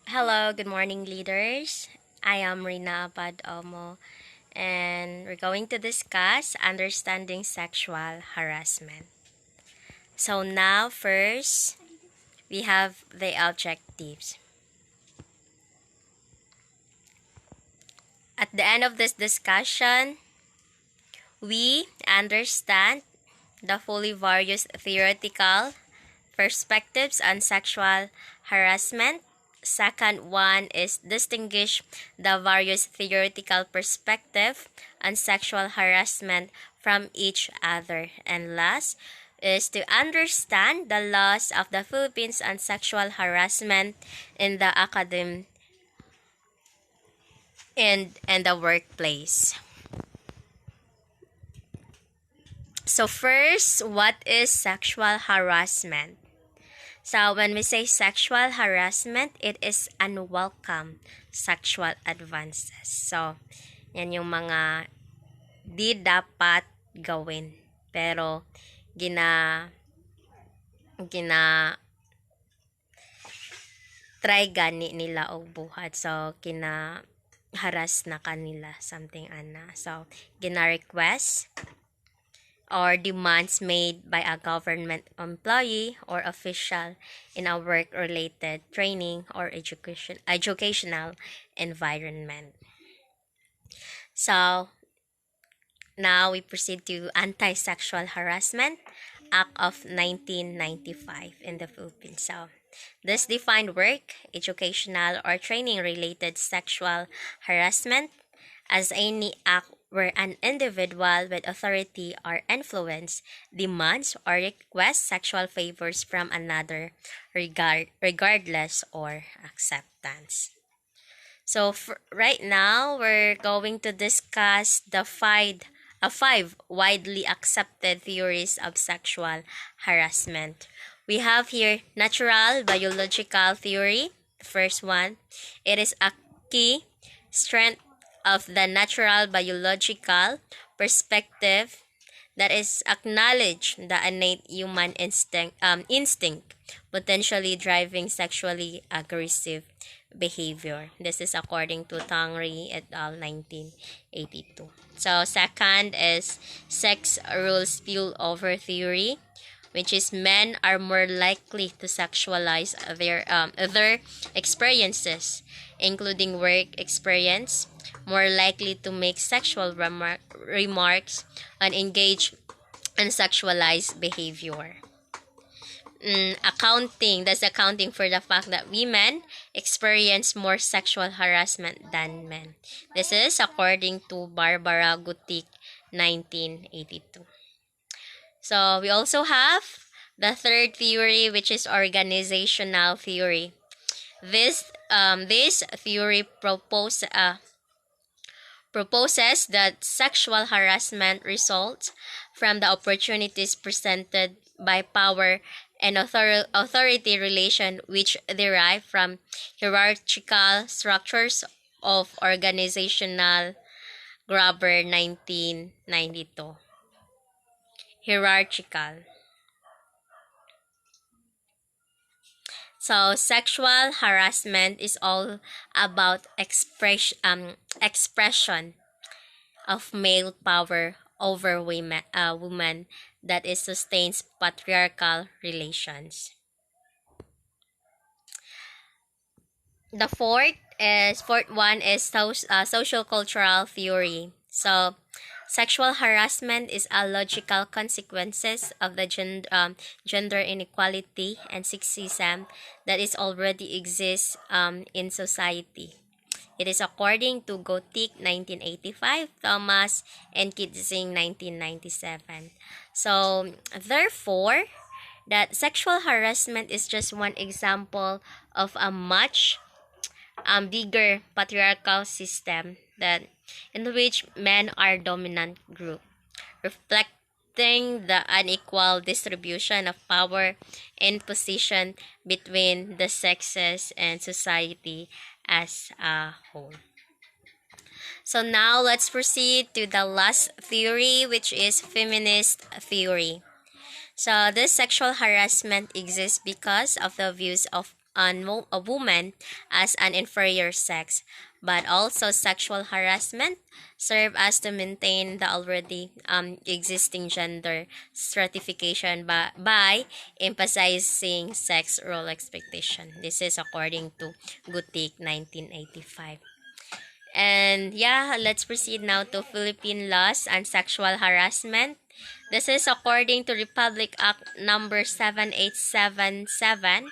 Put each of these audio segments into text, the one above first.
Hello, good morning, leaders. I am Rina Abadomo, and we're going to discuss understanding sexual harassment. So, now, first, we have the objectives. At the end of this discussion, we understand the fully various theoretical perspectives on sexual harassment. Second one is distinguish the various theoretical perspective on sexual harassment from each other. And last is to understand the laws of the Philippines on sexual harassment in the academy and the workplace. So first, what is sexual harassment? So, when we say sexual harassment, it is unwelcome sexual advances. So, yan yung mga di dapat gawin. Pero, gina, gina, try gani nila og buhat. So, haras na kanila, something ana. So, gina-request or demands made by a government employee or official in a work-related training or educational environment. So, now we proceed to Anti-Sexual Harassment Act of 1995 in the Philippines. So, this defined work, educational, or training-related sexual harassment as any act where an individual with authority or influence demands or requests sexual favors from another regardless or acceptance. So right now, we're going to discuss the five widely accepted theories of sexual harassment. We have here natural biological theory. The first one, it is a key strength of the natural biological perspective that is acknowledge the innate human instinct potentially driving sexually aggressive behavior. This is according to Tangri et al. 1982. So second is sex rules spillover theory, which is men are more likely to sexualize their other experiences, including work experience, more likely to make sexual remarks and engage in sexualized behavior. Accounting for the fact that women experience more sexual harassment than men. This is according to Barbara Gutik, 1982. So we also have the third theory, which is organizational theory. This theory proposes that sexual harassment results from the opportunities presented by power and authority relation which derive from hierarchical structures of organizational Graber 1992. Hierarchical. So sexual harassment is all about expression of male power over women that is sustains patriarchal relations. The fourth one is social cultural theory. So sexual harassment is a logical consequences of the gender inequality and sexism that is already exists in society. It is according to Gotik 1985, Thomas, and Kitzing 1997. So, therefore, that sexual harassment is just one example of a much bigger patriarchal system that in which men are dominant group, reflecting the unequal distribution of power and position between the sexes and society as a whole. So now let's proceed to the last theory, which is feminist theory. So this sexual harassment exists because of the views of a woman as an inferior sex, but also sexual harassment serve as to maintain the already existing gender stratification by emphasizing sex role expectation. This is according to Gutik 1985. And yeah, let's proceed now to Philippine laws and sexual harassment. This is according to Republic Act number 7877,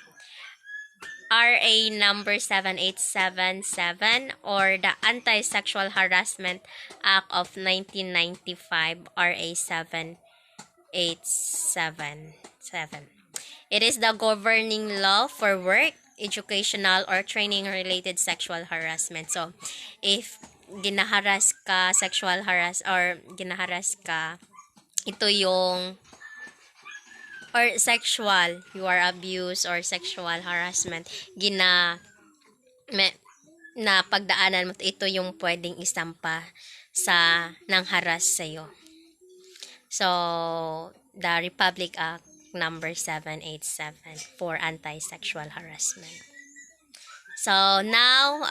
RA number 7877, or the Anti-Sexual Harassment Act of 1995, RA 7877. It is the governing law for work, educational, or training-related sexual harassment. So, if ginaharas ka, sexual harass, or ginaharas ka, ito yung, or sexual, you are abused or sexual harassment, me, na pagdaanan mo, ito yung pwedeng isampa sa nang haras sa'yo. So, the Republic Act number 787 for anti-sexual harassment. So, now,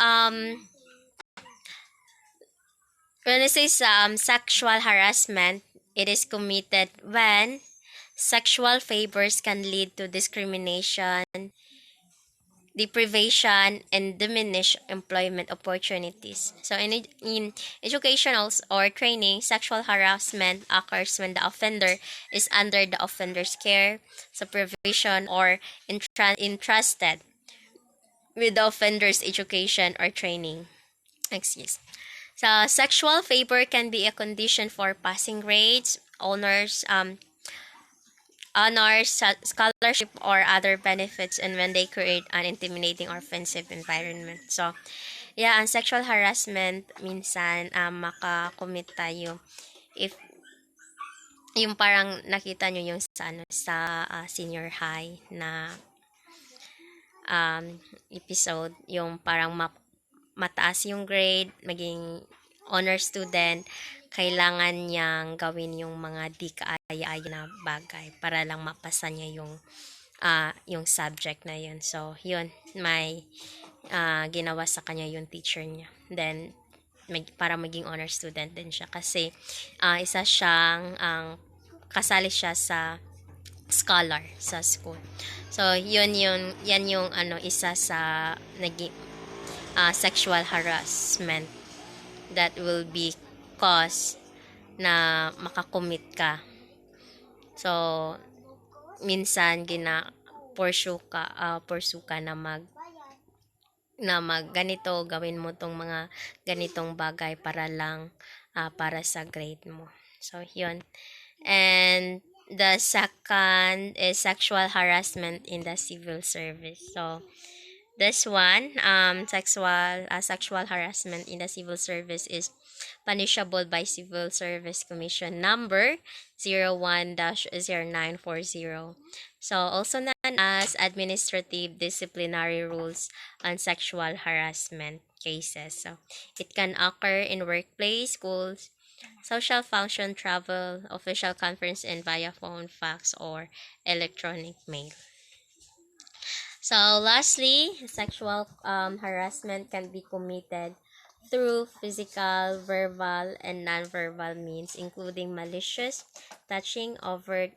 when it says sexual harassment, it is committed when sexual favors can lead to discrimination, deprivation, and diminish employment opportunities. So in educational or training, sexual harassment occurs when the offender is under the offender's care, supervision, or entrusted with the offender's education or training. Excuse. So sexual favor can be a condition for passing grades, honors, scholarship, or other benefits, and when they create an intimidating or offensive environment. So, yeah, ang sexual harassment, minsan, makakommit tayo if yung parang nakita nyo yung sa, senior high na episode, yung parang mataas yung grade, maging honor student, kailangan niyang gawin yung mga di kaaya-aya na bagay para lang mapasa niya yung subject na yun. So, yun, may ginawa sa kanya yung teacher niya. Then, para maging honor student din siya. Kasi, isa siyang, kasali siya sa scholar sa school. So, yan yung isa sa naging sexual harassment that will be cause na makakommit ka. So, minsan pursue ka na ganito, gawin mo tong mga ganitong bagay para lang para sa grade mo. So, yun. And the second is sexual harassment in the civil service. So, this one, sexual harassment in the civil service is punishable by Civil Service Commission number 01-0940. So, also known as Administrative Disciplinary Rules on Sexual Harassment Cases. So, it can occur in workplace, schools, social function, travel, official conference, and via phone, fax, or electronic mail. So, lastly, sexual harassment can be committed through physical, verbal, and non-verbal means, including malicious, touching, overt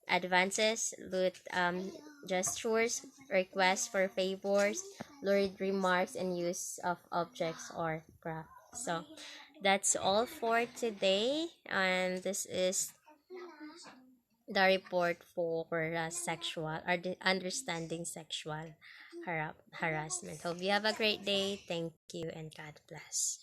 advances, lewd gestures, requests for favors, lurid remarks, and use of objects or craft. So, that's all for today, and this is the report for sexual or the understanding sexual harassment. Hope you have a great day. Thank you and God bless.